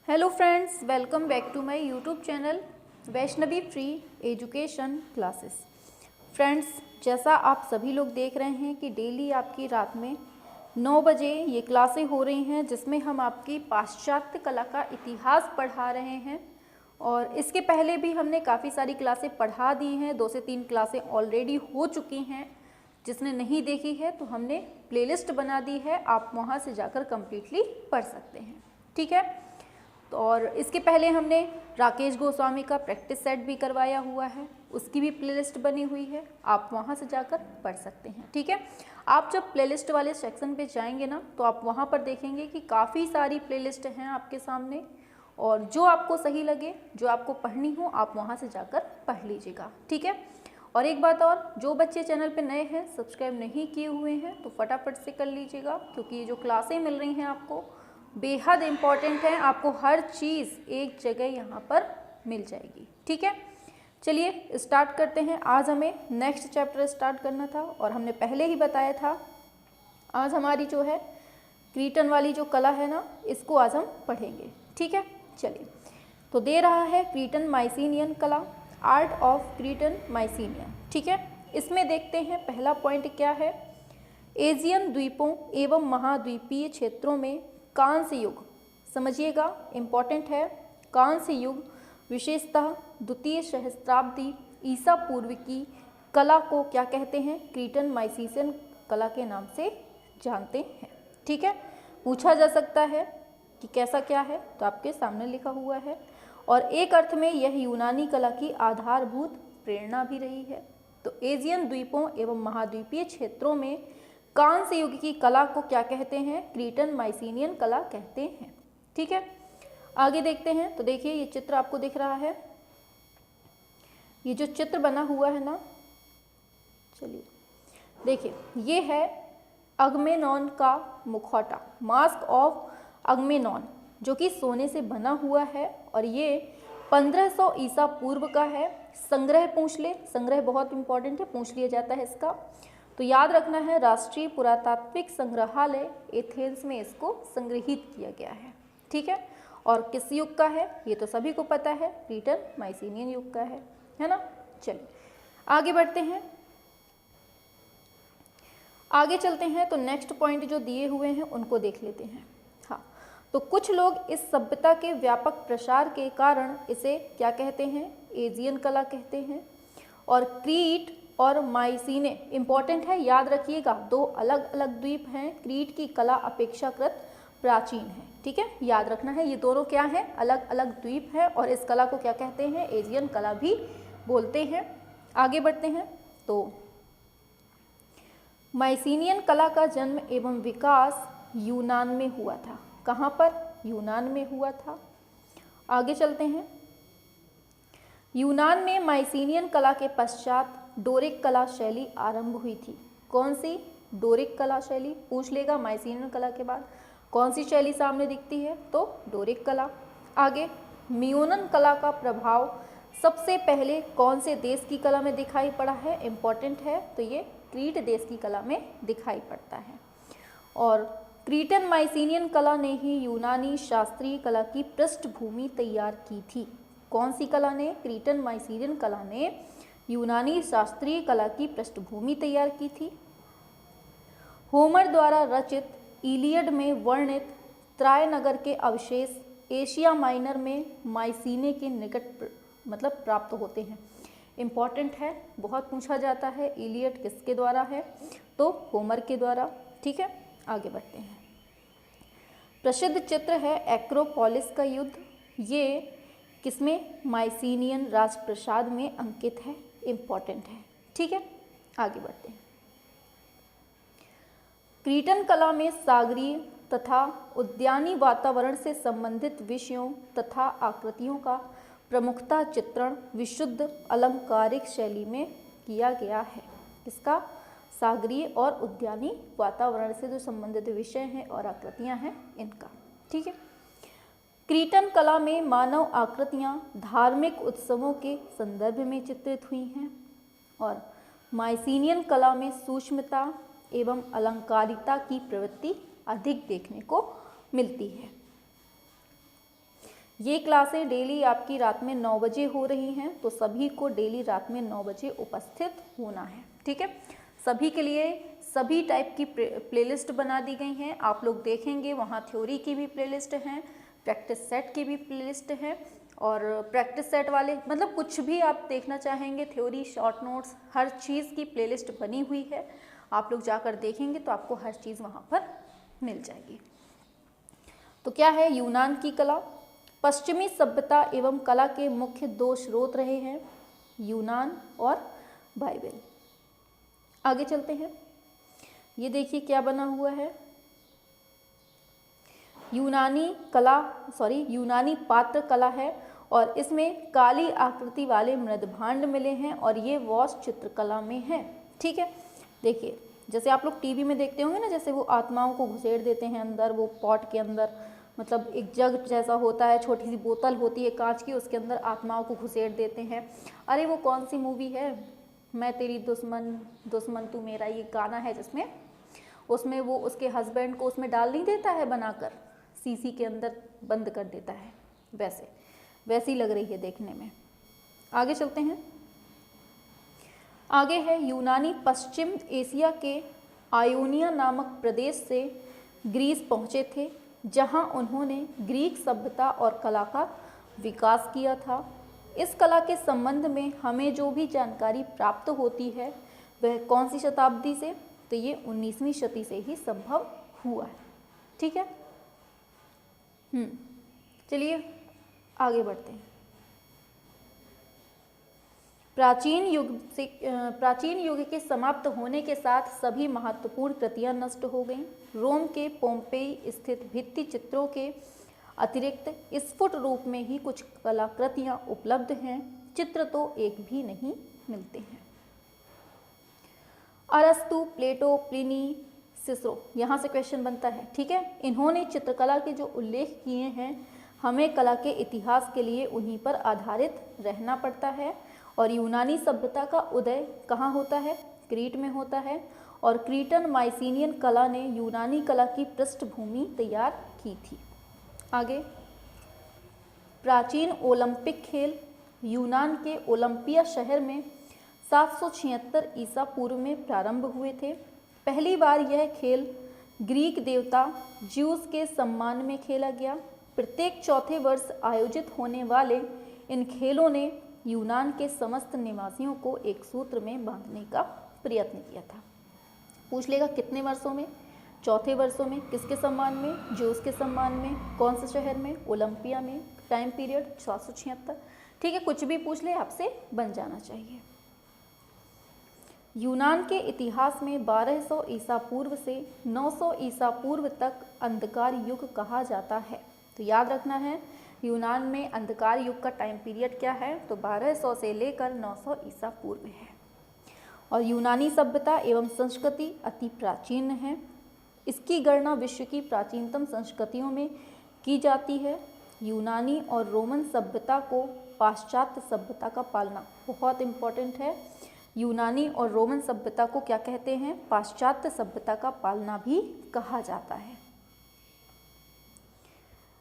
Hello friends, welcome back to my YouTube channel Vaishnavi free education classes. Friends, जैसा आप सभी लोग देख रहे हैं कि डेली आपकी रात में 9 बजे ये क्लासें हो रही हैं जिसमें हम आपकी पाश्चात्य कला का इतिहास पढ़ा रहे हैं। और इसके पहले भी हमने काफ़ी सारी क्लासें पढ़ा दी हैं, 2 से 3 क्लासें ऑलरेडी हो चुकी हैं। जिसने नहीं देखी है तो हमने प्लेलिस्ट बना दी है, आप वहाँ से जाकर कम्प्लीटली पढ़ सकते हैं। ठीक है। तो और इसके पहले हमने राकेश गोस्वामी का प्रैक्टिस सेट भी करवाया हुआ है, उसकी भी प्लेलिस्ट बनी हुई है, आप वहाँ से जाकर पढ़ सकते हैं। ठीक है। आप जब प्लेलिस्ट वाले सेक्शन पे जाएंगे ना तो आप वहाँ पर देखेंगे कि काफ़ी सारी प्लेलिस्ट हैं आपके सामने, और जो आपको सही लगे, जो आपको पढ़नी हो, आप वहाँ से जाकर पढ़ लीजिएगा। ठीक है। और एक बात और, जो बच्चे चैनल पे नए हैं, सब्सक्राइब नहीं किए हुए हैं तो फटाफट से कर लीजिएगा, क्योंकि ये जो क्लासें मिल रही हैं आपको बेहद इम्पॉर्टेंट है। आपको हर चीज़ एक जगह यहाँ पर मिल जाएगी। ठीक है। चलिए स्टार्ट करते हैं। आज हमें नेक्स्ट चैप्टर स्टार्ट करना था और हमने पहले ही बताया था आज हमारी जो है क्रीटन वाली जो कला है ना, इसको आज हम पढ़ेंगे। ठीक है। चलिए, तो दे रहा है क्रीटन माइसीनियन कला, आर्ट ऑफ क्रीटन माइसीनियन। ठीक है। इसमें देखते हैं पहला पॉइंट क्या है। एशियन द्वीपों एवं महाद्वीपीय क्षेत्रों में कांस्य युग, समझिएगा, इम्पॉर्टेंट है। कांस्य युग विशेषतः द्वितीय सहस्त्राब्दी ईसा पूर्व की कला को क्या कहते हैं? क्रीटन माइसीनियन कला के नाम से जानते हैं। ठीक है। पूछा जा सकता है कि कैसा क्या है, तो आपके सामने लिखा हुआ है। और एक अर्थ में यह यूनानी कला की आधारभूत प्रेरणा भी रही है। तो एशियन द्वीपों एवं महाद्वीपीय क्षेत्रों में कांस्य युग की कला को क्या कहते हैं? क्रीटन माइसीनियन कला कहते हैं। ठीक है। आगे देखते हैं। तो देखिए, ये चित्र आपको दिख रहा है, ये जो चित्र बना हुआ है ना, चलिए देखिए, ये है अगमेनॉन का मुखौटा, मास्क ऑफ अगमेनॉन, जो कि सोने से बना हुआ है और ये 1500 ईसा पूर्व का है। संग्रह पूछ ले, संग्रह बहुत इंपॉर्टेंट है, पूछ लिया जाता है इसका, तो याद रखना है। राष्ट्रीय पुरातात्विक संग्रहालय एथेंस में इसको संग्रहित किया गया है। ठीक है। और किस युग का है ये तो सभी को पता है, क्रीटन माइसीनियन युग का है ना। चलिए आगे बढ़ते हैं, आगे चलते हैं। तो नेक्स्ट पॉइंट जो दिए हुए हैं उनको देख लेते हैं। हाँ, तो कुछ लोग इस सभ्यता के व्यापक प्रसार के कारण इसे क्या कहते हैं? एशियन कला कहते हैं। और क्रीट और माइसीने इंपॉर्टेंट है, याद रखिएगा, 2 अलग अलग द्वीप हैं। क्रीट की कला अपेक्षाकृत प्राचीन है। ठीक है, याद रखना है, ये दोनों क्या हैं? अलग अलग द्वीप है, और इस कला को क्या कहते हैं? एशियन कला भी बोलते हैं। आगे बढ़ते हैं। तो माइसीनियन कला का जन्म एवं विकास यूनान में हुआ था। कहाँ पर? यूनान में हुआ था। आगे चलते हैं। यूनान में माइसीनियन कला के पश्चात डोरिक कला शैली आरंभ हुई थी। कौन सी? डोरिक कला शैली पूछ लेगा। माइसीनियन कला के बाद कौन सी शैली सामने दिखती है? तो डोरिक कला। आगे, मियोनन कला का प्रभाव सबसे पहले कौन से देश की कला में दिखाई पड़ा है? इंपॉर्टेंट है, तो ये क्रीट देश की कला में दिखाई पड़ता है। और क्रीटन माइसीनियन कला ने ही यूनानी शास्त्रीय कला की पृष्ठभूमि तैयार की थी। कौन सी कला ने? क्रीटन माइसीनियन कला ने यूनानी शास्त्रीय कला की पृष्ठभूमि तैयार की थी। होमर द्वारा रचित इलियड में वर्णित त्राय नगर के अवशेष एशिया माइनर में माइसीने के निकट प्राप्त होते हैं। इम्पॉर्टेंट है, बहुत पूछा जाता है। इलियड किसके द्वारा है? तो होमर के द्वारा। ठीक है। आगे बढ़ते हैं। प्रसिद्ध चित्र है एक्रोपोलिस का युद्ध। ये किसमें? माइसीनियन राजप्रासाद में अंकित है। इम्पॉर्टेंट है। ठीक है। आगे बढ़ते हैं। क्रीटन कला में सागरीय तथा उद्यानी वातावरण से संबंधित विषयों तथा आकृतियों का प्रमुखता चित्रण विशुद्ध अलंकारिक शैली में किया गया है। इसका सागरीय और उद्यानी वातावरण से जो संबंधित विषय हैं और आकृतियां हैं इनका। ठीक है। क्रीटन कला में मानव आकृतियां धार्मिक उत्सवों के संदर्भ में चित्रित हुई हैं, और माइसीनियन कला में सूक्ष्मता एवं अलंकारिता की प्रवृत्ति अधिक देखने को मिलती है। ये क्लासें डेली आपकी रात में 9 बजे हो रही हैं, तो सभी को डेली रात में 9 बजे उपस्थित होना है। ठीक है, सभी के लिए सभी टाइप की प्लेलिस्ट बना दी गई हैं। आप लोग देखेंगे वहाँ थ्योरी की भी प्लेलिस्ट हैं, प्रैक्टिस सेट की भी प्लेलिस्ट है, और प्रैक्टिस सेट वाले मतलब कुछ भी आप देखना चाहेंगे, थ्योरी, शॉर्ट नोट्स, हर चीज़ की प्लेलिस्ट बनी हुई है। आप लोग जाकर देखेंगे तो आपको हर चीज़ वहाँ पर मिल जाएगी। तो क्या है यूनान की कला? पश्चिमी सभ्यता एवं कला के मुख्य दो स्रोत रहे हैं, यूनान और बाइबल। आगे चलते हैं, ये देखिए क्या बना हुआ है, यूनानी पात्र कला है, और इसमें काली आकृति वाले मृदभांड मिले हैं, और ये वॉश चित्रकला में है। ठीक है, देखिए जैसे आप लोग टीवी में देखते होंगे ना, जैसे वो आत्माओं को घुसेड़ देते हैं अंदर, वो पॉट के अंदर, मतलब एक जग जैसा होता है, छोटी सी बोतल होती है कांच की, उसके अंदर आत्माओं को घुसेड़ देते हैं। अरे वो कौन सी मूवी है, मैं तेरी दुश्मन दुश्मन तू मेरा, ये गाना है जिसमें उसमें वो उसके हस्बैंड को उसमें डाल नहीं देता है, बनाकर शीशी के अंदर बंद कर देता है, वैसी लग रही है देखने में। आगे चलते हैं, आगे है यूनानी पश्चिम एशिया के आयोनिया नामक प्रदेश से ग्रीस पहुँचे थे, जहाँ उन्होंने ग्रीक सभ्यता और कला का विकास किया था। इस कला के संबंध में हमें जो भी जानकारी प्राप्त होती है वह कौन सी शताब्दी से, तो ये 19वीं शती से ही संभव हुआ है। ठीक है, चलिए आगे बढ़ते हैं। प्राचीन युग के समाप्त होने के साथ सभी महत्वपूर्ण कृतियां नष्ट हो गईं। रोम के पोम्पेई स्थित भित्ति चित्रों के अतिरिक्त स्फुट रूप में ही कुछ कलाकृतियां उपलब्ध हैं, चित्र तो एक भी नहीं मिलते हैं। अरस्तु, प्लेटो, प्लिनी, सिसरो, यहाँ से क्वेश्चन बनता है। ठीक है, इन्होंने चित्रकला के जो उल्लेख किए हैं, हमें कला के इतिहास के लिए उन्हीं पर आधारित रहना पड़ता है। और यूनानी सभ्यता का उदय कहाँ होता है? क्रीट में होता है, और क्रीटन माइसीनियन कला ने यूनानी कला की पृष्ठभूमि तैयार की थी। आगे, प्राचीन ओलंपिक खेल यूनान के ओलंपिया शहर में 776 ईसा पूर्व में प्रारंभ हुए थे। पहली बार यह खेल ग्रीक देवता ज्यूस के सम्मान में खेला गया। प्रत्येक चौथे वर्ष आयोजित होने वाले इन खेलों ने यूनान के समस्त निवासियों को एक सूत्र में बांधने का प्रयत्न किया था। पूछ लेगा कितने वर्षों में? चौथे वर्षों में। किसके सम्मान में? ज्यूस के सम्मान में। कौन से शहर में? ओलंपिया में। Time period 776। ठीक है, कुछ भी पूछ ले आपसे बन जाना चाहिए। यूनान के इतिहास में 1200 ईसा पूर्व से 900 ईसा पूर्व तक अंधकार युग कहा जाता है। तो याद रखना है, यूनान में अंधकार युग का टाइम पीरियड क्या है? तो 1200 से लेकर 900 ईसा पूर्व है। और यूनानी सभ्यता एवं संस्कृति अति प्राचीन है। इसकी गणना विश्व की प्राचीनतम संस्कृतियों में की जाती है। यूनानी और रोमन सभ्यता को पाश्चात्य सभ्यता का पालना बहुत इम्पोर्टेंट है। यूनानी और रोमन सभ्यता को क्या कहते हैं? पाश्चात्य सभ्यता का पालना भी कहा जाता है।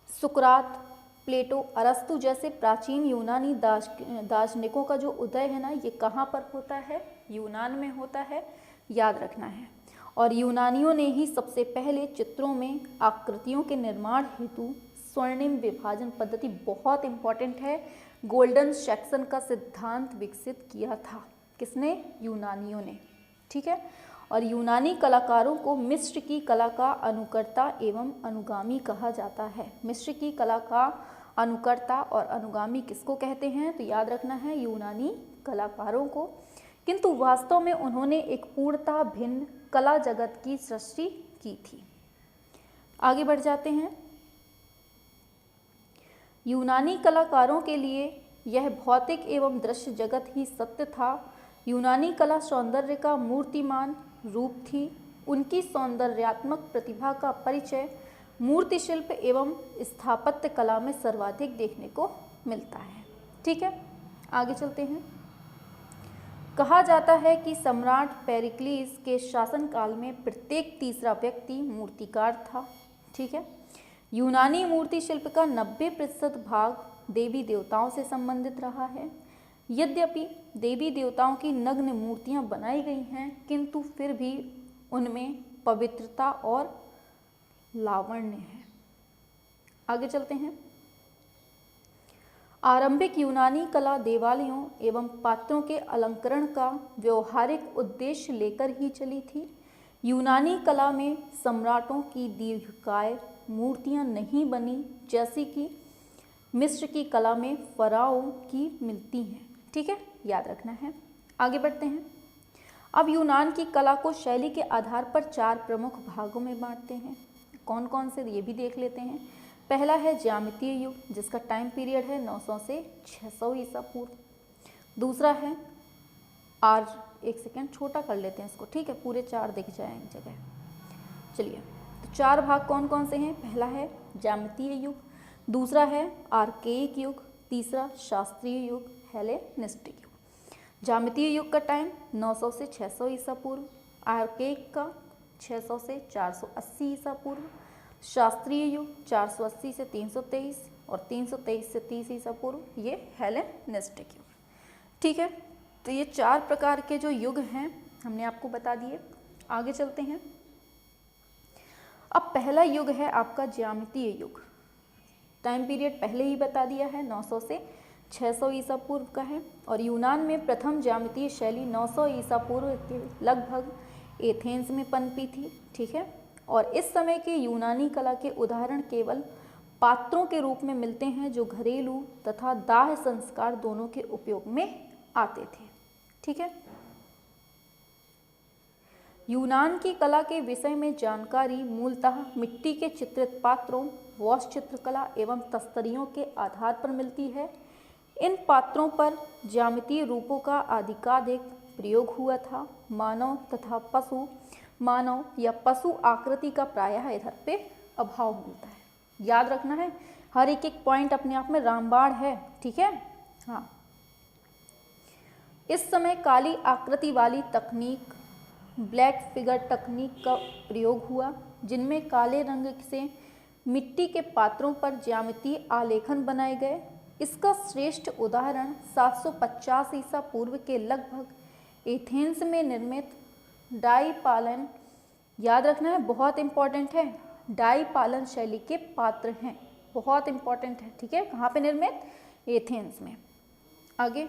सुकरात, प्लेटो, अरस्तु जैसे प्राचीन यूनानी दार्शनिकों का जो उदय है ना, ये कहाँ पर होता है? यूनान में होता है, याद रखना है। और यूनानियों ने ही सबसे पहले चित्रों में आकृतियों के निर्माण हेतु स्वर्णिम विभाजन पद्धति, बहुत इंपॉर्टेंट है, गोल्डन सेक्शन का सिद्धांत विकसित किया था। किसने? यूनानियों ने। ठीक है, और यूनानी कलाकारों को मिस्र की कला का अनुकर्ता एवं अनुगामी कहा जाता है। मिस्र की कला का अनुकर्ता और अनुगामी किसको कहते हैं? तो याद रखना है, यूनानी कलाकारों को। किंतु वास्तव में उन्होंने एक पूर्णतः भिन्न कला जगत की सृष्टि की थी। आगे बढ़ जाते हैं। यूनानी कलाकारों के लिए यह भौतिक एवं दृश्य जगत ही सत्य था। यूनानी कला सौंदर्य का मूर्तिमान रूप थी। उनकी सौंदर्यात्मक प्रतिभा का परिचय मूर्ति शिल्प एवं स्थापत्य कला में सर्वाधिक देखने को मिलता है। ठीक है, आगे चलते हैं। कहा जाता है कि सम्राट पेरिक्लीस के शासनकाल में प्रत्येक तीसरा व्यक्ति मूर्तिकार था। ठीक है, यूनानी मूर्ति शिल्प का 90% भाग देवी देवताओं से संबंधित रहा है। यद्यपि देवी देवताओं की नग्न मूर्तियां बनाई गई हैं, किंतु फिर भी उनमें पवित्रता और लावण्य है। आगे चलते हैं। आरंभिक यूनानी कला देवालयों एवं पात्रों के अलंकरण का व्यवहारिक उद्देश्य लेकर ही चली थी। यूनानी कला में सम्राटों की दीर्घकाय मूर्तियां नहीं बनी, जैसी कि मिस्र की कला में फराओं की मिलती हैं। ठीक है, याद रखना है। आगे बढ़ते हैं। अब यूनान की कला को शैली के आधार पर 4 प्रमुख भागों में बांटते हैं। कौन कौन से, ये भी देख लेते हैं। पहला है ज्यामितीय युग, जिसका टाइम पीरियड है 900 से 600 ईसा पूर्व। दूसरा है एक सेकेंड छोटा कर लेते हैं इसको, ठीक है, पूरे 4 दिख जाएंगे जगह। चलिए, तो 4 भाग कौन कौन से हैं। पहला है ज्यामितीय युग, दूसरा है आर्केइक युग, तीसरा शास्त्रीय युग, हेलेनिस्टिक युग। ज्यामितीय युग का टाइम 900 से 600 ईसा पूर्व, आर्केइक का 600 से 480 ईसा पूर्व, शास्त्रीय युग 480 से 323 और 323 से 30 ईसा पूर्व, ये हेलेनिस्टिक युग। ठीक है, तो ये 4 प्रकार के जो युग हैं हमने आपको बता दिए। आगे चलते हैं। अब पहला युग है आपका ज्यामितीय युग। टाइम पीरियड पहले ही बता दिया है, 900 से 600 ईसा पूर्व का है। और यूनान में प्रथम ज्यामितीय शैली 900 ईसा पूर्व के लगभग एथेंस में पनपी थी। ठीक है, और इस समय के यूनानी कला के उदाहरण केवल पात्रों के रूप में मिलते हैं, जो घरेलू तथा दाह संस्कार दोनों के उपयोग में आते थे। ठीक है, यूनान की कला के विषय में जानकारी मूलतः मिट्टी के चित्रित पात्रों, वॉश चित्रकला एवं तस्तरियों के आधार पर मिलती है। इन पात्रों पर ज्यामितीय रूपों का अधिकाधिक प्रयोग हुआ था। मानव या पशु आकृति का प्रायः इधर पे अभाव मिलता है। याद रखना है, हर एक पॉइंट अपने आप में रामबाण है। ठीक है, हाँ। इस समय काली आकृति वाली तकनीक, ब्लैक फिगर तकनीक का प्रयोग हुआ, जिनमें काले रंग से मिट्टी के पात्रों पर ज्यामितीय आलेखन बनाए गए। इसका श्रेष्ठ उदाहरण 750 ईसा पूर्व के लगभग एथेंस में निर्मित डाई पालन, याद रखना है, बहुत इंपॉर्टेंट है, डाई पालन शैली के पात्र हैं, बहुत इंपॉर्टेंट है। ठीक है, कहाँ पे निर्मित, एथेंस में। आगे,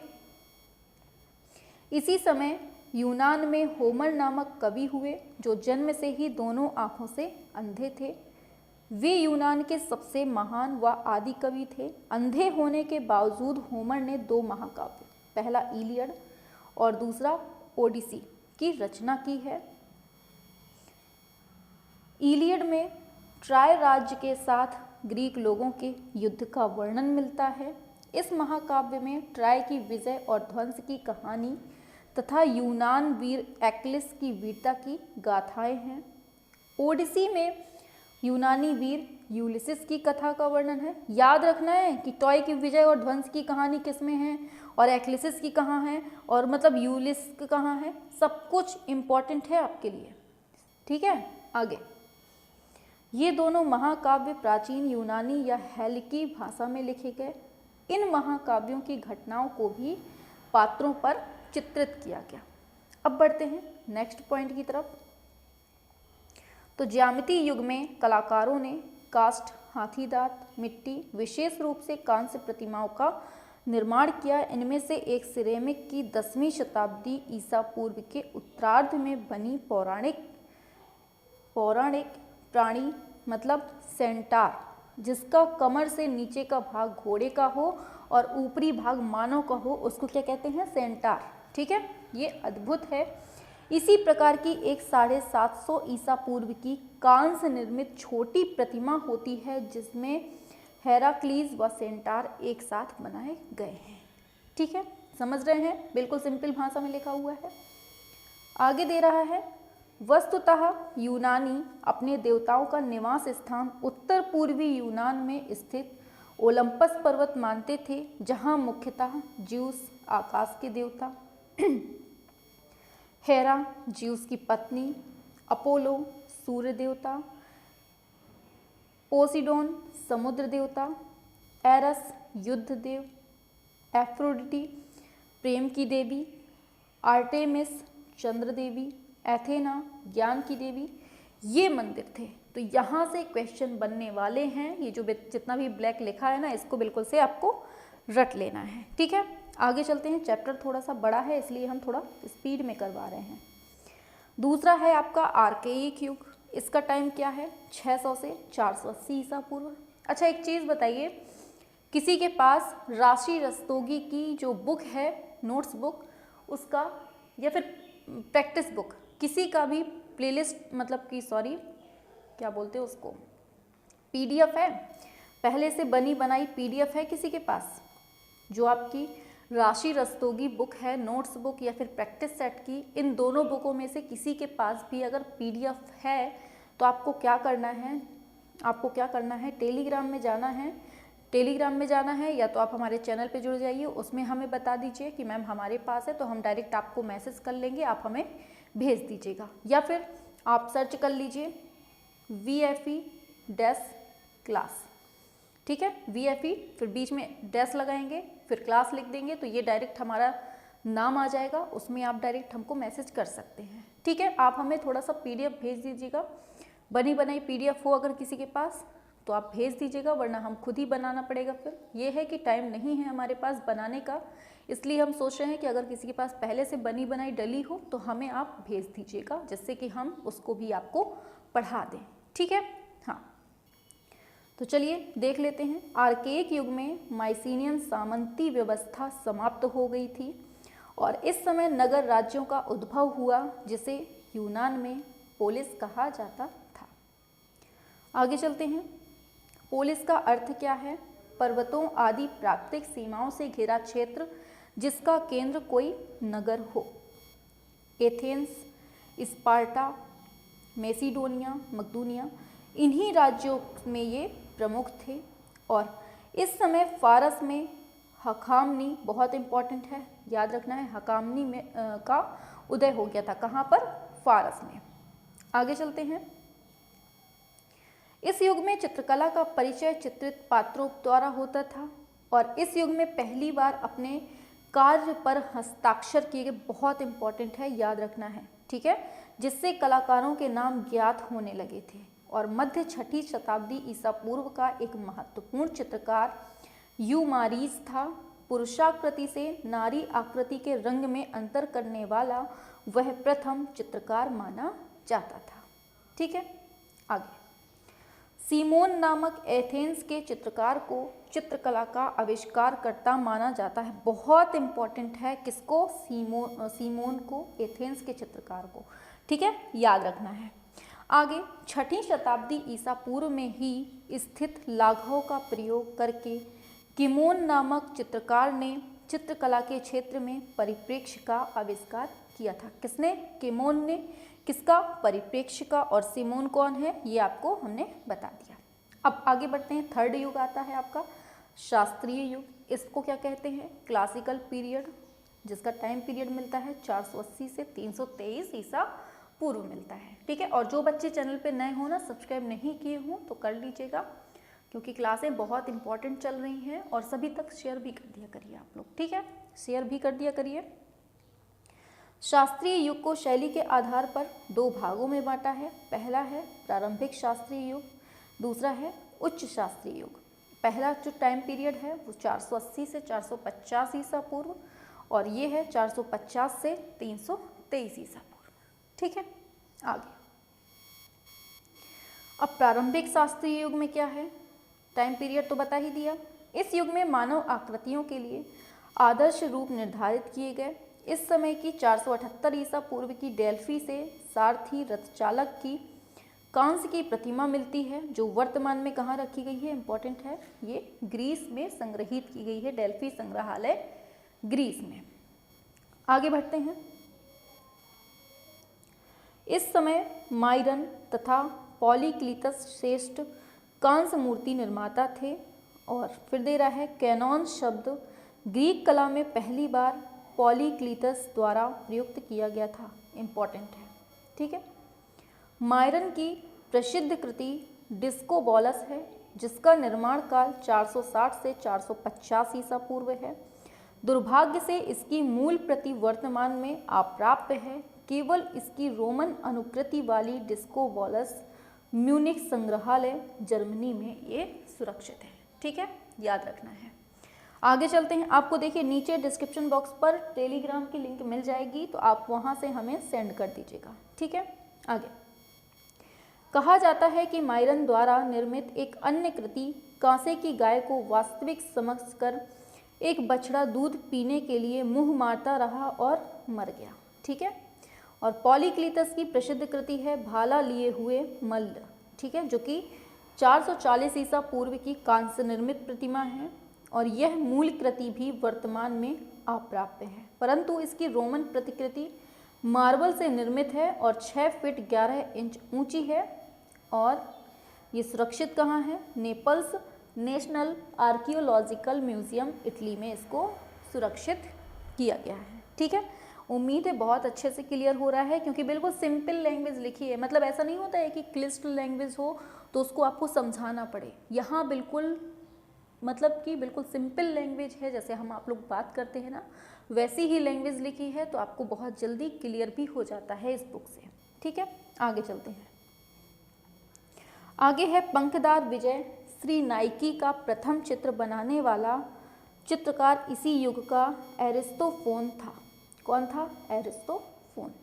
इसी समय यूनान में होमर नामक कवि हुए, जो जन्म से ही दोनों आंखों से अंधे थे। वे यूनान के सबसे महान व आदि कवि थे। अंधे होने के बावजूद होमर ने 2 महाकाव्य, पहला इलियड और दूसरा ओडिसी की रचना की है। इलियड में ट्राय राज्य के साथ ग्रीक लोगों के युद्ध का वर्णन मिलता है। इस महाकाव्य में ट्राय की विजय और ध्वंस की कहानी तथा यूनान वीर एक्लिस की वीरता की गाथाएं हैं। ओडिसी में यूनानी वीर यूलिसिस की कथा का वर्णन है। याद रखना है कि ट्रॉय की विजय और ध्वंस की कहानी किसमें है और एक्लिसिस की कहाँ है, और मतलब यूलिस कहाँ है, सब कुछ इम्पॉर्टेंट है आपके लिए। ठीक है, आगे, ये दोनों महाकाव्य प्राचीन यूनानी या हेलिकी भाषा में लिखे गए। इन महाकाव्यों की घटनाओं को भी पात्रों पर चित्रित किया गया। अब बढ़ते हैं नेक्स्ट पॉइंट की तरफ। तो ज्यामितीय युग में कलाकारों ने कास्ट, हाथी दांत, मिट्टी, विशेष रूप से कांस्य प्रतिमाओं का निर्माण किया। इनमें से एक सिरेमिक की 10वीं शताब्दी ईसा पूर्व के उत्तरार्ध में बनी पौराणिक प्राणी मतलब सेंटार, जिसका कमर से नीचे का भाग घोड़े का हो और ऊपरी भाग मानव का हो, उसको क्या कहते हैं, सेंटार। ठीक है, ये अद्भुत है। इसी प्रकार की एक 750 ईसा पूर्व की कांस्य निर्मित छोटी प्रतिमा होती है, जिसमें हेराक्लीज व सेंटार एक साथ बनाए गए हैं। ठीक है, समझ रहे हैं, बिल्कुल सिंपल भाषा में लिखा हुआ है। आगे दे रहा है, वस्तुतः यूनानी अपने देवताओं का निवास स्थान उत्तर पूर्वी यूनान में स्थित ओलंपस पर्वत मानते थे, जहां मुख्यतः ज्यूस आकाश के देवता, हेरा ज्यूस की पत्नी, अपोलो सूर्य देवता, पोसीडोन समुद्र देवता, एरस युद्ध देव, एफ्रोडिटी प्रेम की देवी, आर्टेमिस चंद्र देवी, एथेना ज्ञान की देवी, ये मंदिर थे। तो यहाँ से क्वेश्चन बनने वाले हैं। ये जो जितना भी ब्लैक लिखा है ना, इसको बिल्कुल से आपको रट लेना है, ठीक है। आगे चलते हैं। चैप्टर थोड़ा सा बड़ा है इसलिए हम थोड़ा स्पीड में करवा रहे हैं। दूसरा है आपका आर्केइक युग। इसका टाइम क्या है? 600 से 480 ईसा पूर्व। अच्छा, एक चीज़ बताइए, किसी के पास राशि रस्तोगी की जो बुक है, नोट्स बुक, उसका या फिर प्रैक्टिस बुक, किसी का भी प्लेलिस्ट मतलब कि सॉरी क्या बोलते हैं उसको, पीडीएफ है, पहले से बनी बनाई पीडीएफ है किसी के पास? जो आपकी राशि रस्तोगी बुक है, नोट्स बुक या फिर प्रैक्टिस सेट की, इन दोनों बुकों में से किसी के पास भी अगर पीडीएफ है तो आपको क्या करना है? आपको क्या करना है? टेलीग्राम में जाना है। टेलीग्राम में जाना है या तो आप हमारे चैनल पे जुड़ जाइए, उसमें हमें बता दीजिए कि मैम हमारे पास है, तो हम डायरेक्ट आपको मैसेज कर लेंगे, आप हमें भेज दीजिएगा। या फिर आप सर्च कर लीजिए VFE डैश क्लास, ठीक है, VFE फिर बीच में डैश लगाएंगे, फिर क्लास लिख देंगे, तो ये डायरेक्ट हमारा नाम आ जाएगा, उसमें आप डायरेक्ट हमको मैसेज कर सकते हैं, ठीक है। आप हमें थोड़ा सा PDF भेज दीजिएगा, बनी बनाई PDF हो अगर किसी के पास तो आप भेज दीजिएगा, वरना हम खुद ही बनाना पड़ेगा। फिर ये है कि टाइम नहीं है हमारे पास बनाने का, इसलिए हम सोच रहे हैं कि अगर किसी के पास पहले से बनी बनाई डली हो तो हमें आप भेज दीजिएगा, जिससे कि हम उसको भी आपको पढ़ा दें, ठीक है। हाँ, तो चलिए देख लेते हैं। आर्केइक युग में माइसीनियन सामंती व्यवस्था समाप्त हो गई थी और इस समय नगर राज्यों का उद्भव हुआ, जिसे यूनान में पोलिस कहा जाता था। आगे चलते हैं। पोलिस का अर्थ क्या है? पर्वतों आदि प्राकृतिक सीमाओं से घिरा क्षेत्र जिसका केंद्र कोई नगर हो। एथेंस, स्पार्टा, मैसिडोनिया, मकदूनिया, इन्हीं राज्यों में ये प्रमुख थे। और इस समय फारस में हकामनी, बहुत इंपॉर्टेंट है, याद रखना है, हकामनी में का उदय हो गया था। कहाँ पर? फारस में। आगे चलते हैं। इस युग में चित्रकला का परिचय चित्रित पात्रों द्वारा होता था और इस युग में पहली बार अपने कार्य पर हस्ताक्षर किए गए, बहुत इंपॉर्टेंट है, याद रखना है, ठीक है, जिससे कलाकारों के नाम ज्ञात होने लगे थे। और मध्य 6ठी शताब्दी ईसा पूर्व का एक महत्वपूर्ण चित्रकार यूमारीज था। पुरुषाकृति से नारी आकृति के रंग में अंतर करने वाला वह प्रथम चित्रकार माना जाता था, ठीक है। आगे, सीमोन नामक एथेंस के चित्रकार को चित्रकला का आविष्कारकर्ता माना जाता है। बहुत इंपॉर्टेंट है, किसको? सीमोन को, एथेंस के चित्रकार को, ठीक है, याद रखना है। आगे, 6ठी शताब्दी ईसा पूर्व में ही स्थित लाघव का प्रयोग करके किमोन नामक चित्रकार ने चित्रकला के क्षेत्र में परिप्रेक्ष्य का आविष्कार किया था। किसने? किमोन ने। किसका? परिप्रेक्ष्य का। और सीमोन कौन है? ये आपको हमने बता दिया। अब आगे बढ़ते हैं। 3rd युग आता है आपका शास्त्रीय युग। इसको क्या कहते हैं? क्लासिकल पीरियड, जिसका टाइम पीरियड मिलता है 480 से 323 ईसा पूर्व मिलता है, ठीक है। और जो बच्चे चैनल पे नए हो ना, सब्सक्राइब नहीं किए हों तो कर लीजिएगा, क्योंकि क्लासें बहुत इंपॉर्टेंट चल रही हैं और सभी तक शेयर भी कर दिया करिए आप लोग, ठीक है, शेयर भी कर दिया करिए। शास्त्रीय युग को शैली के आधार पर 2 भागों में बांटा है। पहला है प्रारंभिक शास्त्रीय युग, दूसरा है उच्च शास्त्रीय युग। पहला जो टाइम पीरियड है वो 480 से 450 ईसा पूर्व और ये है 450 से 323 ईसा पूर्व, ठीक है। आगे, अब प्रारंभिक शास्त्रीय युग में क्या है? टाइम पीरियड तो बता ही दिया। इस युग में मानव आकृतियों के लिए आदर्श रूप निर्धारित किए गए। इस समय की 478 ईसा पूर्व की डेल्फी से सारथी रथ चालक की कांस्य की प्रतिमा मिलती है, जो वर्तमान में कहाँ रखी गई है? इंपॉर्टेंट है, ये ग्रीस में संग्रहित की गई है, डेल्फी संग्रहालय ग्रीस में। आगे बढ़ते हैं। इस समय माइरन तथा पॉलीक्लितस श्रेष्ठ कांस्य मूर्ति निर्माता थे। और फिर दे रहा है कैनॉन शब्द ग्रीक कला में पहली बार पॉलीक्लितस द्वारा प्रयुक्त किया गया था। इंपॉर्टेंट है, ठीक है। माइरन की प्रसिद्ध कृति डिस्कोबोलस है, जिसका निर्माण काल 460 से 450 ईसा पूर्व है। दुर्भाग्य से इसकी मूल प्रति वर्तमान में अप्राप्य है। केवल इसकी रोमन अनुकृति वाली डिस्कोबोलस म्यूनिख संग्रहालय जर्मनी में ये सुरक्षित है। ठीक है, याद रखना है। आगे चलते हैं। आपको देखिए नीचे डिस्क्रिप्शन बॉक्स पर टेलीग्राम की लिंक मिल जाएगी, तो आप वहाँ से हमें सेंड कर दीजिएगा। ठीक है, आगे कहा जाता है कि मायरन द्वारा निर्मित एक अन्य कृति कांसे की गाय को वास्तविक समझकर एक बछड़ा दूध पीने के लिए मुंह मारता रहा और मर गया। ठीक है, और पॉलीक्लीटस की प्रसिद्ध कृति है भाला लिए हुए मल्ल। ठीक है, जो कि 440 ईसा पूर्व की कांस्य निर्मित प्रतिमा है, और यह मूल कृति भी वर्तमान में अप्राप्य है, परंतु इसकी रोमन प्रतिकृति मार्बल से निर्मित है और 6 फीट 11 इंच ऊंची है। और ये सुरक्षित कहाँ है? Naples national archaeological museum Italy में इसको सुरक्षित किया गया है। ठीक है, उम्मीद है बहुत अच्छे से क्लियर हो रहा है, क्योंकि बिल्कुल सिंपल लैंग्वेज लिखी है। मतलब ऐसा नहीं होता है कि क्लिष्ट लैंग्वेज हो तो उसको आपको समझाना पड़े। यहाँ बिल्कुल मतलब कि बिल्कुल सिंपल लैंग्वेज है, जैसे हम आप लोग बात करते हैं ना, वैसी ही लैंग्वेज लिखी है, तो आपको बहुत जल्दी क्लियर भी हो जाता है इस बुक से। ठीक है, आगे चलते हैं। आगे है पंखदार विजय। श्री नाइकी का प्रथम चित्र बनाने वाला चित्रकार इसी युग का एरिस्टोफोन था। कौन था? एरिस्टोफोन।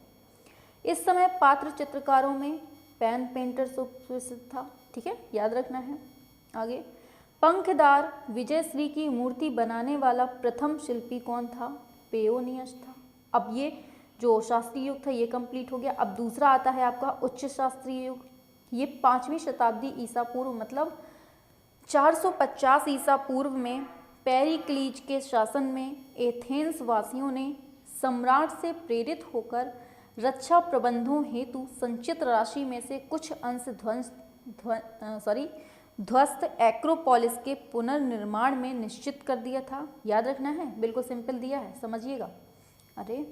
इस समय पात्र चित्रकारों में पैन पेंटर सुप्रसिद्ध था। ठीक है, याद रखना है। आगे पंखदार विजय श्री की मूर्ति बनाने वाला प्रथम शिल्पी कौन था? पेयोनियस था। अब ये जो शास्त्रीय युग था ये कंप्लीट हो गया। अब दूसरा आता है आपका उच्च शास्त्रीय युग। ये 5वीं शताब्दी ईसा पूर्व मतलब 450 ईसा पूर्व में पेरिक्लीज के शासन में एथेंस वासियों ने सम्राट से प्रेरित होकर रक्षा प्रबंधों हेतु संचित राशि में से कुछ अंश ध्वस्त एक्रोपोलिस के पुनर्निर्माण में निश्चित कर दिया था। याद रखना है, बिल्कुल सिंपल दिया है, समझिएगा। अरे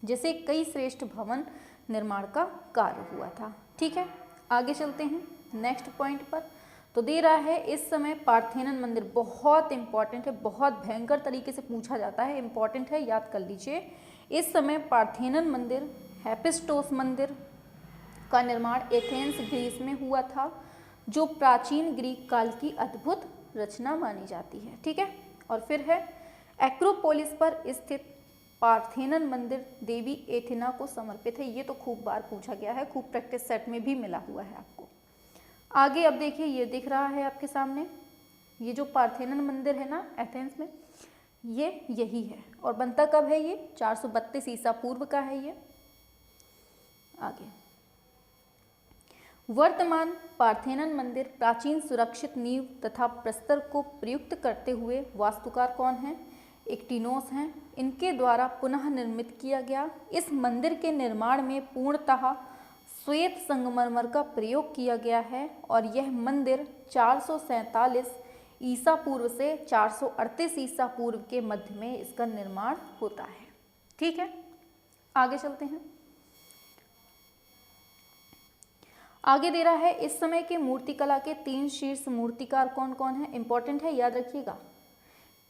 जैसे कई श्रेष्ठ भवन निर्माण का कार्य हुआ था। ठीक है, आगे चलते हैं नेक्स्ट पॉइंट पर। तो दे रहा है इस समय पार्थेनन मंदिर, बहुत इंपॉर्टेंट है, बहुत भयंकर तरीके से पूछा जाता है, इंपॉर्टेंट है, याद कर लीजिए। इस समय पार्थेनन मंदिर, हेफेस्टोस मंदिर का निर्माण एथेंस ग्रीस में हुआ था, जो प्राचीन ग्रीक काल की अद्भुत रचना मानी जाती है। ठीक है, और फिर है एक्रोपोलिस पर स्थित पार्थेनन मंदिर देवी एथेना को समर्पित है। ये तो खूब बार पूछा गया है, खूब प्रैक्टिस सेट में भी मिला हुआ है आपको। आगे अब देखिए, ये दिख रहा है आपके सामने, ये जो पार्थेनन मंदिर है ना एथेंस में, ये यही है। और बनता कब है? ये 432 ईसा पूर्व का है ये। आगे वर्तमान पार्थेनन मंदिर प्राचीन सुरक्षित नींव तथा प्रस्तर को प्रयुक्त करते हुए वास्तुकार कौन है? एक्टिनोस हैं। इनके द्वारा पुनः निर्मित किया गया। इस मंदिर के निर्माण में पूर्णतः श्वेत संगमरमर का प्रयोग किया गया है, और यह मंदिर 447 ईसा पूर्व से 438 ईसा पूर्व के मध्य में इसका निर्माण होता है। ठीक है, आगे चलते हैं। आगे दे रहा है इस समय के मूर्तिकला के 3 शीर्ष मूर्तिकार कौन कौन है? इंपॉर्टेंट है, याद रखिएगा।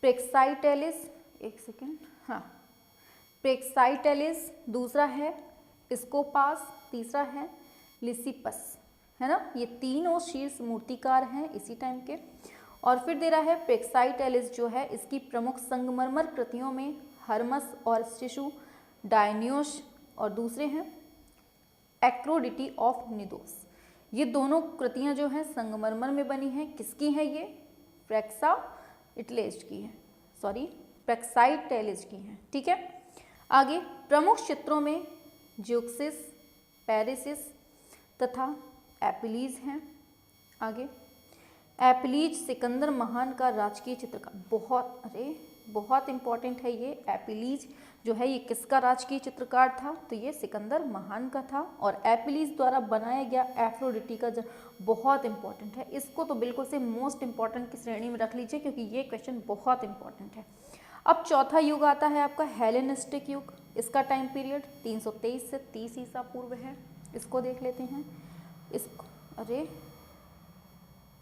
प्रेक्साइटेलिस, एक सेकेंड, हाँ, प्रेक्साइटेलिस, दूसरा है स्कोपास, तीसरा है लिसिपस, है ना। ये तीनों शीर्ष मूर्तिकार हैं इसी टाइम के। और फिर दे रहा है प्रेक्साइटेलिस जो है, इसकी प्रमुख संगमरमर कृतियों में हर्मस और शिशु डायनियोस, और दूसरे हैं एक्रोडिटी ऑफ निदोस। ये दोनों कृतियां जो हैं संगमरमर में बनी हैं। किसकी हैं ये? प्रेक्साइटेलिस की हैं, प्रेक्साइटेलिस की हैं। ठीक है, आगे प्रमुख चित्रों में ज्यूक्सिस, पेरिसिस तथा एपिलीज हैं। आगे एपिलीज सिकंदर महान का राजकीय चित्रकार, बहुत इंपॉर्टेंट है ये। एपिलीज जो है ये किसका राजकीय चित्रकार था? तो ये सिकंदर महान का था। और एपिलीज द्वारा बनाया गया एफ्रोडिटी का बहुत इंपॉर्टेंट है। इसको तो बिल्कुल से मोस्ट इंपॉर्टेंट की श्रेणी में रख लीजिए, क्योंकि ये क्वेश्चन बहुत इंपॉर्टेंट है। अब चौथा युग आता है आपका हेलेनिस्टिक युग। इसका टाइम पीरियड 323 से 30 ईसा पूर्व है। इसको देख लेते हैं।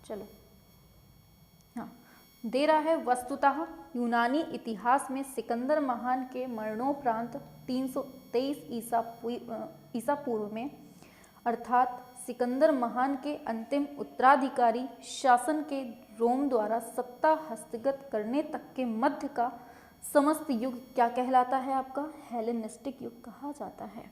चलो हाँ, दे रहा है वस्तुतः यूनानी इतिहास में सिकंदर महान के मरणोपरांत 323 ईसा पूर्व में, अर्थात सिकंदर महान के अंतिम उत्तराधिकारी शासन के रोम द्वारा सत्ता हस्तगत करने तक के मध्य का समस्त युग क्या कहलाता है? आपका हेलेनिस्टिक युग कहा जाता है।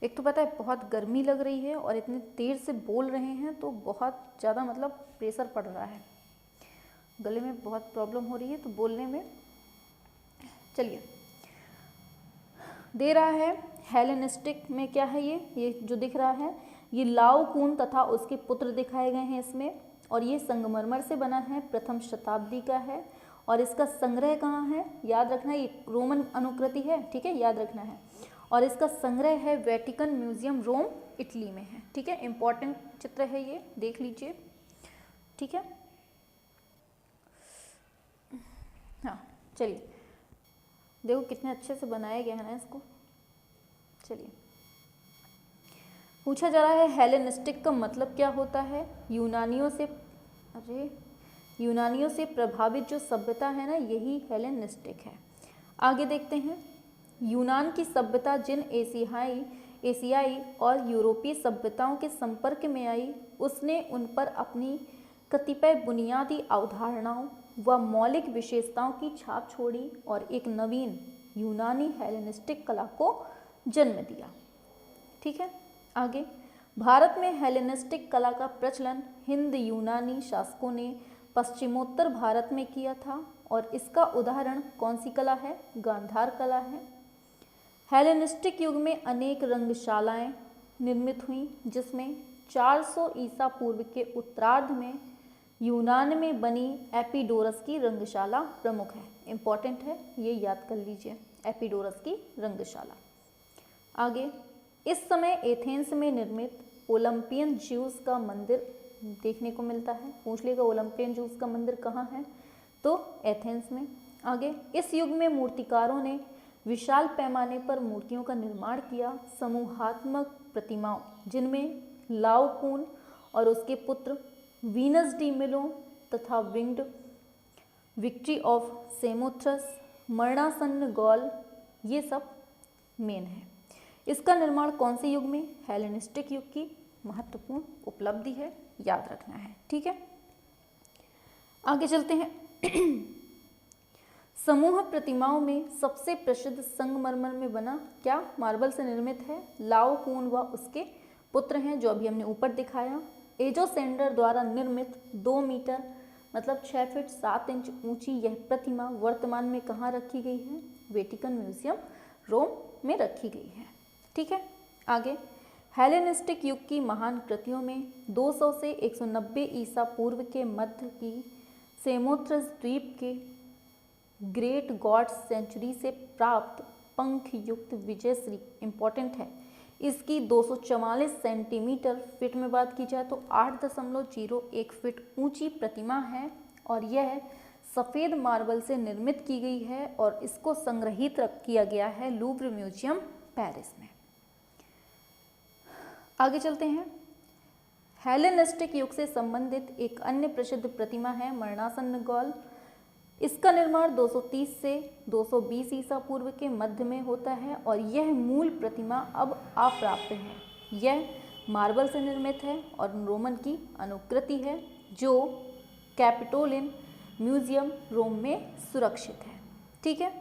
एक तो पता है बहुत गर्मी लग रही है और इतनी देर से बोल रहे हैं तो बहुत ज़्यादा मतलब प्रेशर पड़ रहा है, गले में बहुत प्रॉब्लम हो रही है तो बोलने में। चलिए, दे रहा है हेलेनिस्टिक में क्या है, ये जो दिख रहा है ये लाओकून तथा उसके पुत्र दिखाए गए हैं इसमें, और ये संगमरमर से बना है, प्रथम शताब्दी का है, और इसका संग्रह कहाँ है? याद रखना, ये रोमन अनुकृति है, ठीक है, याद रखना है। और इसका संग्रह है वेटिकन म्यूजियम, रोम, इटली में है, ठीक है। इंपॉर्टेंट चित्र है ये, देख लीजिए, ठीक है। हाँ चलिए, देखो कितने अच्छे से बनाया गया है ना इसको। चलिए, पूछा जा रहा है हेलेनिस्टिक का मतलब क्या होता है? यूनानियों से प्रभावित जो सभ्यता है ना, यही हेलेनिस्टिक है। आगे देखते हैं, यूनान की सभ्यता जिन एशियाई और यूरोपीय सभ्यताओं के संपर्क में आई, उसने उन पर अपनी कतिपय बुनियादी अवधारणाओं व मौलिक विशेषताओं की छाप छोड़ी और एक नवीन यूनानी हेलेनिस्टिक कला को जन्म दिया, ठीक है। आगे, भारत में हेलेनिस्टिक कला का प्रचलन हिंद यूनानी शासकों ने पश्चिमोत्तर भारत में किया था, और इसका उदाहरण कौन सी कला है? गांधार कला है। हेलेनिस्टिक युग में अनेक रंगशालाएं निर्मित हुईं, जिसमें 400 ईसा पूर्व के उत्तरार्ध में यूनान में बनी एपिडोरस की रंगशाला प्रमुख है। इंपॉर्टेंट है, ये याद कर लीजिए, एपिडोरस की रंगशाला। आगे, इस समय एथेंस में निर्मित ओलंपियन ज्यूस का मंदिर देखने को मिलता है। पूछ लेगा ओलंपियन ज्यूस का मंदिर कहाँ है, तो एथेंस में। आगे, इस युग में मूर्तिकारों ने विशाल पैमाने पर मूर्तियों का निर्माण किया, समूहात्मक प्रतिमाओं, जिनमें लाओकून और उसके पुत्र वीनस डी मिलो तथा विंग्ड विक्ट्री ऑफ सेमोथ्रस, मरणासन्न गॉल, ये सब मेन है। इसका निर्माण कौन से युग में? हेलेनिस्टिक युग की महत्वपूर्ण उपलब्धि है, याद रखना है, ठीक है। आगे चलते हैं। समूह प्रतिमाओं में सबसे प्रसिद्ध संगमरमर में बना क्या मार्बल से निर्मित है? लाओकून व उसके पुत्र हैं, जो अभी हमने ऊपर दिखाया। एजोसेंडर द्वारा निर्मित 2 मीटर मतलब 6 फीट 7 इंच ऊंची यह प्रतिमा वर्तमान में कहाँ रखी गई है? वेटिकन म्यूजियम, रोम में रखी गई है, ठीक है। आगे, हेलेनिस्टिक युग की महान कृतियों में 200 से 190 ईसा पूर्व के मध्य की सेमोथ्रस द्वीप के ग्रेट गॉड्स सेंचुरी से प्राप्त पंख युक्त विजयश्री इंपॉर्टेंट है। इसकी 244 सेंटीमीटर, फीट में बात की जाए तो 8.01 फीट ऊंची प्रतिमा है, और यह सफ़ेद मार्बल से निर्मित की गई है, और इसको संग्रहित किया गया है लूव्र म्यूजियम, पेरिस में। आगे चलते हैं। हेलेनिस्टिक युग से संबंधित एक अन्य प्रसिद्ध प्रतिमा है मरणासन्न गॉल। इसका निर्माण 230 से 220 ईसा पूर्व के मध्य में होता है, और यह मूल प्रतिमा अब अप्राप्त है। यह मार्बल से निर्मित है और रोमन की अनुकृति है, जो कैपिटोलिन म्यूजियम, रोम में सुरक्षित है, ठीक है।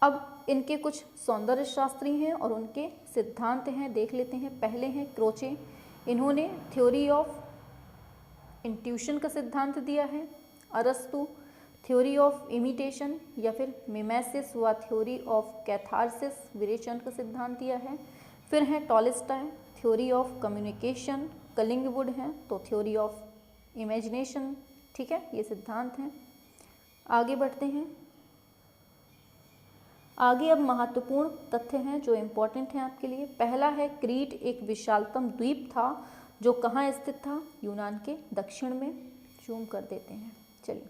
अब इनके कुछ सौंदर्य शास्त्री हैं और उनके सिद्धांत हैं, देख लेते हैं। पहले हैं क्रोचे। इन्होंने थ्योरी ऑफ इंट्यूशन का सिद्धांत दिया है। अरस्तु थ्योरी ऑफ इमिटेशन या फिर मिमेसिस व थ्योरी ऑफ कैथारसिस, विरेचन का सिद्धांत दिया है। फिर हैं टॉलस्टॉय, थ्योरी ऑफ कम्युनिकेशन। कलिंगवुड हैं तो थ्योरी ऑफ इमेजिनेशन, ठीक है, ये सिद्धांत हैं। आगे बढ़ते हैं। आगे अब महत्वपूर्ण तथ्य हैं जो इम्पोर्टेंट हैं आपके लिए। पहला है, क्रीट एक विशालतम द्वीप था जो कहाँ स्थित था? यूनान के दक्षिण में। जूम कर देते हैं। चलिए,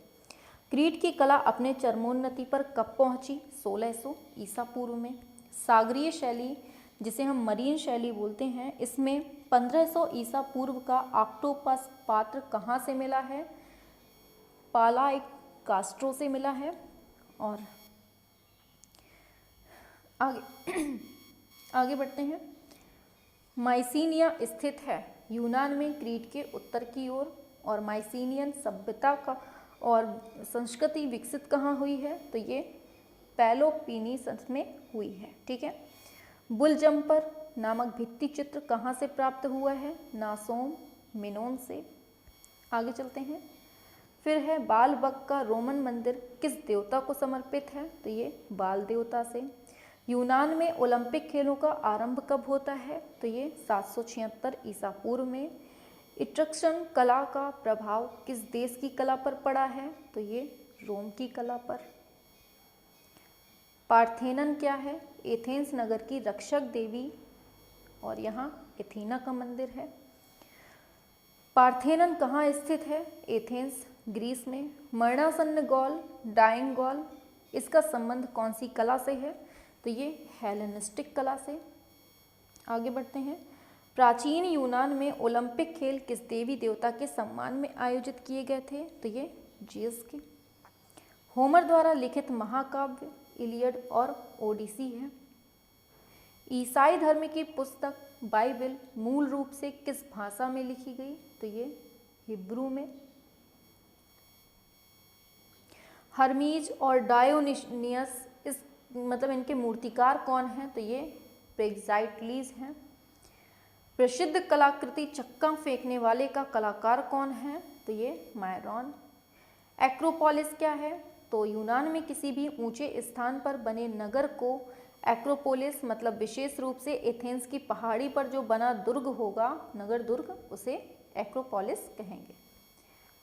क्रीट की कला अपने चरमोन्नति पर कब पहुंची? 1600 ईसा पूर्व में। सागरीय शैली, जिसे हम मरीन शैली बोलते हैं, इसमें 1500 ईसा पूर्व का ऑक्टोपस पात्र कहाँ से मिला है? पाला एक कास्ट्रो से मिला है। और आगे आगे बढ़ते हैं। माइसीनिया स्थित है यूनान में क्रीट के उत्तर की ओर। और माइसीनियन सभ्यता का और संस्कृति विकसित कहाँ हुई है? तो ये पेलोपिनीसस में हुई है। ठीक है। बुल जम्पर नामक भित्ति चित्र कहाँ से प्राप्त हुआ है? नासोम मिनोन से। आगे चलते हैं। फिर है बालबक का रोमन मंदिर किस देवता को समर्पित है? तो ये बाल देवता से। यूनान में ओलंपिक खेलों का आरंभ कब होता है? तो ये 776 ईसा पूर्व में। इट्रक्शन कला का प्रभाव किस देश की कला पर पड़ा है? तो ये रोम की कला पर। पार्थेनन क्या है? एथेंस नगर की रक्षक देवी और यहाँ एथीना का मंदिर है। पार्थेनन कहाँ स्थित है? एथेंस ग्रीस में। मरणासन्न गॉल डाइंग गॉल इसका संबंध कौन सी कला से है? तो ये हेलेनिस्टिक कला से। आगे बढ़ते हैं। प्राचीन यूनान में ओलंपिक खेल किस देवी देवता के सम्मान में आयोजित किए गए थे? तो ये जियस के। होमर द्वारा लिखित महाकाव्य इलियड और ओडिसी है। ईसाई धर्म की पुस्तक बाइबल मूल रूप से किस भाषा में लिखी गई? तो ये हिब्रू में। हर्मीज और डायोनियस इस इनके मूर्तिकार कौन हैं? तो ये प्रेग्जाइटलीज हैं। प्रसिद्ध कलाकृति चक्का फेंकने वाले का कलाकार कौन है? तो ये मायरॉन। एक्रोपोलिस क्या है? तो यूनान में किसी भी ऊंचे स्थान पर बने नगर को एक्रोपोलिस विशेष रूप से एथेंस की पहाड़ी पर जो बना दुर्ग होगा, नगर दुर्ग, उसे एक्रोपोलिस कहेंगे।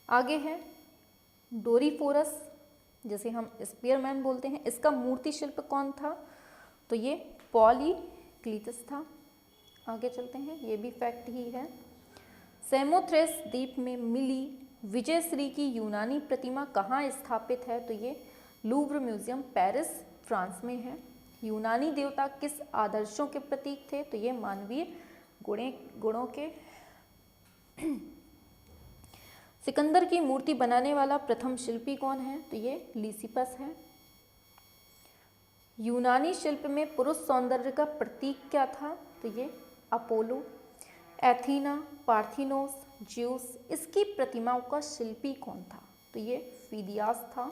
आगे है डोरीफोरस जिसे हम स्पीयरमैन बोलते हैं, इसका मूर्ति शिल्प कौन था? तो ये पॉलीक्लीटस था। आगे चलते हैं, ये भी फैक्ट ही है। सेमोथ्रेस द्वीप में मिली विजयश्री की यूनानी प्रतिमा कहाँ स्थापित है? तो ये लूव्र म्यूजियम पेरिस फ्रांस में है। यूनानी देवता किस आदर्शों के प्रतीक थे? तो ये मानवीय गुणों के। सिकंदर की मूर्ति बनाने वाला प्रथम शिल्पी कौन है? तो ये लीसिपस है। यूनानी शिल्प में पुरुष सौंदर्य का प्रतीक क्या था? तो ये अपोलो। एथीना, पार्थिनोस, ज्यूस इसकी प्रतिमाओं का शिल्पी कौन था? तो ये फिदियास था।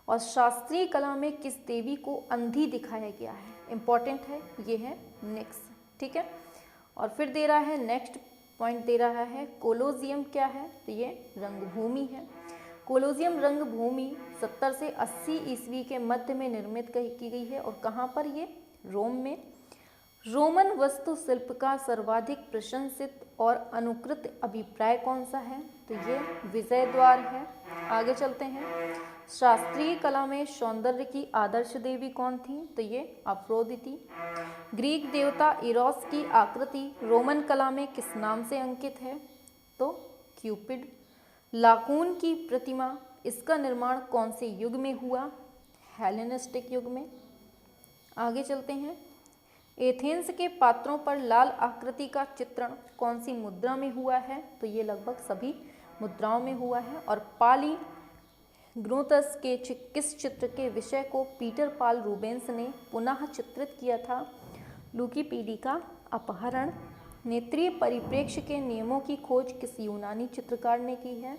और शास्त्रीय कला में किस देवी को अंधी दिखाया गया है? इंपॉर्टेंट है, ये है निक्स। ठीक है। और फिर दे रहा है नेक्स्ट पॉइंट दे रहा है कोलोजियम क्या है? तो ये रंगभूमि है। कोलोजियम रंगभूमि 70 से 80 ईस्वी के मध्य में निर्मित की गई है। और कहाँ पर? ये रोम में। रोमन वास्तुशिल्प का सर्वाधिक प्रशंसित और अनुकृत अभिप्राय कौन सा है? तो ये विजय द्वार है। आगे चलते हैं। शास्त्रीय कला में सौंदर्य की आदर्श देवी कौन थी? तो ये अफ्रोदिति। ग्रीक देवता इरोस की आकृति रोमन कला में किस नाम से अंकित है? तो क्यूपिड। लाकून की प्रतिमा इसका निर्माण कौन से युग में हुआ? हेलेनिस्टिक युग में। आगे चलते हैं। एथेंस के पात्रों पर लाल आकृति का चित्रण कौन सी मुद्रा में हुआ है? तो ये लगभग सभी मुद्राओं में हुआ है। और पाली ग्रोथस के किस चित्र के विषय को पीटर पाल रूबेंस ने पुनः चित्रित किया था? लुकीपीडी का अपहरण। नेत्रीय परिप्रेक्ष्य के नियमों की खोज किस यूनानी चित्रकार ने की है?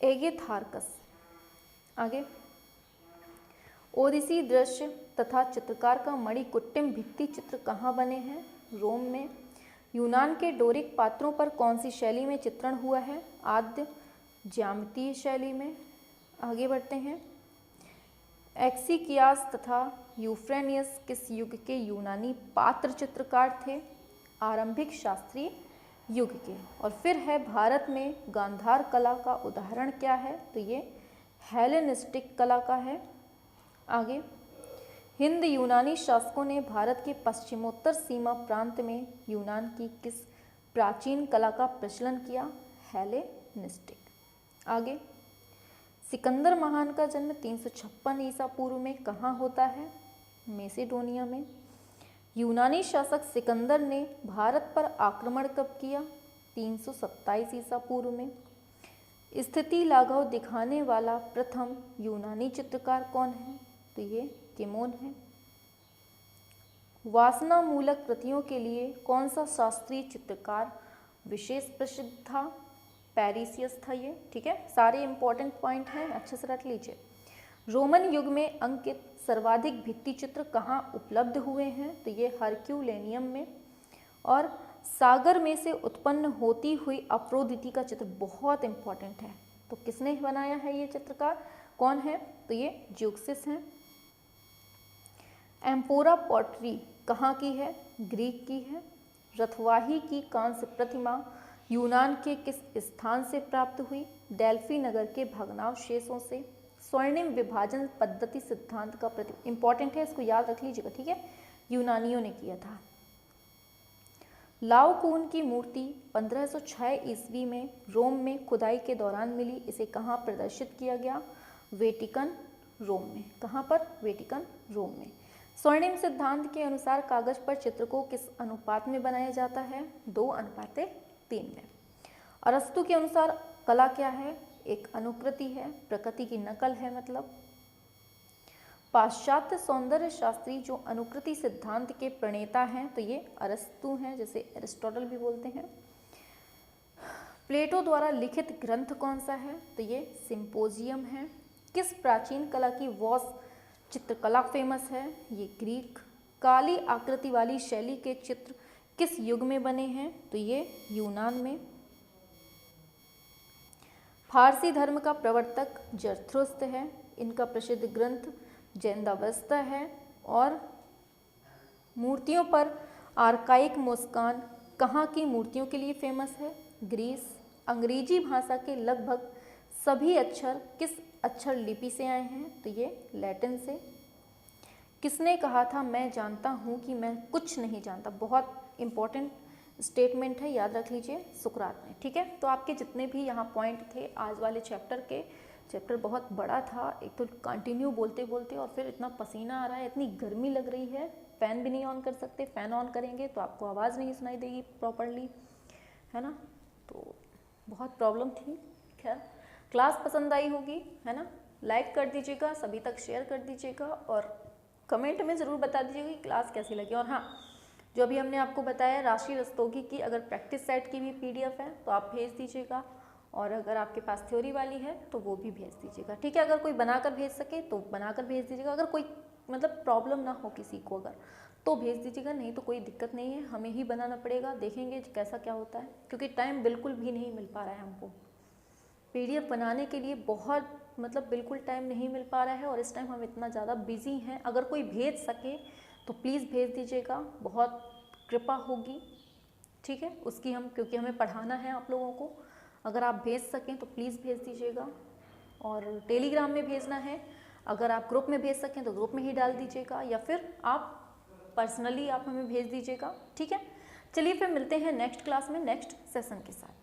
एगेथार्कस। आगे ओडिसी दृश्य तथा चित्रकार का मणिकुट्टिम भित्ति चित्र कहाँ बने हैं? रोम में। यूनान के डोरिक पात्रों पर कौन सी शैली में चित्रण हुआ है? आद्य ज्यामितीय शैली में। आगे बढ़ते हैं। एक्सिकियास तथा यूफ्रेनियस किस युग के यूनानी पात्र चित्रकार थे? आरंभिक शास्त्रीय युग के। और फिर है भारत में गांधार कला का उदाहरण क्या है? तो ये हेलेनिस्टिक कला का है। आगे हिंद यूनानी शासकों ने भारत के पश्चिमोत्तर सीमा प्रांत में यूनान की किस प्राचीन कला का प्रचलन किया? हेलेनिस्टिक। आगे सिकंदर महान का जन्म 356 ईसा पूर्व में कहाँ होता है? मैसेडोनिया में। यूनानी शासक सिकंदर ने भारत पर आक्रमण कब किया? 327 ईसा पूर्व में। स्थिति लाघव दिखाने वाला प्रथम यूनानी चित्रकार कौन है? तो ये केमोन है। वासना मूलक कृतियों के लिए कौन सा शास्त्रीय चित्रकार विशेष प्रसिद्ध था? पेरिसियस था ये। ठीक है, सारे इंपॉर्टेंट पॉइंट हैं, अच्छे से रख लीजिए। रोमन युग में अंकित सर्वाधिक भित्ति चित्र कहाँ उपलब्ध हुए हैं? तो ये हरक्यूलेनियम में। और सागर में से उत्पन्न होती हुई अफ्रोदिति का चित्र बहुत इंपॉर्टेंट है, तो किसने बनाया है ये चित्रकार, कौन है? तो ये ज्यूक्सिस हैं। एम्पोरा पॉटरी कहाँ की है? ग्रीक की है। रथवाही की कांस्य प्रतिमा यूनान के किस स्थान से प्राप्त हुई? डेल्फी नगर के भग्नावशेषों से। स्वर्णिम विभाजन पद्धति सिद्धांत का इंपॉर्टेंट है, इसको याद रख लीजिएगा। ठीक है, यूनानियों ने किया था। लाओकून की मूर्ति 1506 ईस्वी में रोम में खुदाई के दौरान मिली, इसे कहाँ प्रदर्शित किया गया? वेटिकन, रोम में। कहाँ पर? वेटिकन, रोम में। स्वर्णिम सिद्धांत के अनुसार कागज पर चित्र को किस अनुपात में बनाया जाता है? 2:3 में। अरस्तु के अनुसार कला क्या है? एक अनुकृति है, प्रकृति की नकल है मतलब। पाश्चात्य सौंदर्य शास्त्री जो अनुकृति सिद्धांत के प्रणेता हैं, तो ये अरस्तु हैं, जिसे एरिस्टोटल भी बोलते हैं। प्लेटो द्वारा लिखित ग्रंथ कौन सा है? तो ये सिंपोजियम है। किस प्राचीन कला की वॉस चित्रकला फेमस है? ये ग्रीक। काली आकृति वाली शैली के चित्र किस युग में बने हैं? तो ये यूनान में। फारसी धर्म का प्रवर्तक जरथुस्त्र है। इनका प्रसिद्ध ग्रंथ ज़ैंदावस्ता है। और मूर्तियों पर आर्काइक मुस्कान कहाँ की मूर्तियों के लिए फेमस है? ग्रीस। अंग्रेजी भाषा के लगभग सभी अक्षर किस अक्षर लिपि से आए हैं? तो ये लैटिन से। किसने कहा था मैं जानता हूँ कि मैं कुछ नहीं जानता? बहुत इंपॉर्टेंट स्टेटमेंट है, याद रख लीजिए, सुकरात ने। ठीक है, तो आपके जितने भी यहाँ पॉइंट थे आज वाले चैप्टर के, चैप्टर बहुत बड़ा था, एक तो कंटिन्यू बोलते बोलते और फिर इतना पसीना आ रहा है, इतनी गर्मी लग रही है, फ़ैन भी नहीं ऑन कर सकते, फ़ैन ऑन करेंगे तो आपको आवाज़ नहीं सुनाई देगी प्रॉपरली, है ना, तो बहुत प्रॉब्लम थी। खैर, क्लास पसंद आई होगी, है ना, लाइक कर दीजिएगा, सभी तक शेयर कर दीजिएगा और कमेंट में ज़रूर बता दीजिएगा कि क्लास कैसी लगी। और हाँ, जो अभी हमने आपको बताया राशि रस्तोगी की अगर प्रैक्टिस सेट की भी PDF है तो आप भेज दीजिएगा, और अगर आपके पास थ्योरी वाली है तो वो भी भेज दीजिएगा। ठीक है, अगर कोई बनाकर भेज सके तो बनाकर भेज दीजिएगा, अगर कोई मतलब प्रॉब्लम ना हो किसी को अगर तो भेज दीजिएगा, नहीं तो कोई दिक्कत नहीं है, हमें ही बनाना पड़ेगा, देखेंगे कैसा क्या होता है, क्योंकि टाइम बिल्कुल भी नहीं मिल पा रहा है हमको PDF बनाने के लिए, बहुत मतलब बिल्कुल टाइम नहीं मिल पा रहा है, और इस टाइम हम इतना ज़्यादा बिजी हैं। अगर कोई भेज सके तो प्लीज़ भेज दीजिएगा, बहुत कृपा होगी। ठीक है, उसकी हम, क्योंकि हमें पढ़ाना है आप लोगों को, अगर आप भेज सकें तो प्लीज़ भेज दीजिएगा। और टेलीग्राम में भेजना है, अगर आप ग्रुप में भेज सकें तो ग्रुप में ही डाल दीजिएगा, या फिर आप पर्सनली आप हमें भेज दीजिएगा। ठीक है, चलिए फिर मिलते हैं नेक्स्ट क्लास में नेक्स्ट सेशन के साथ।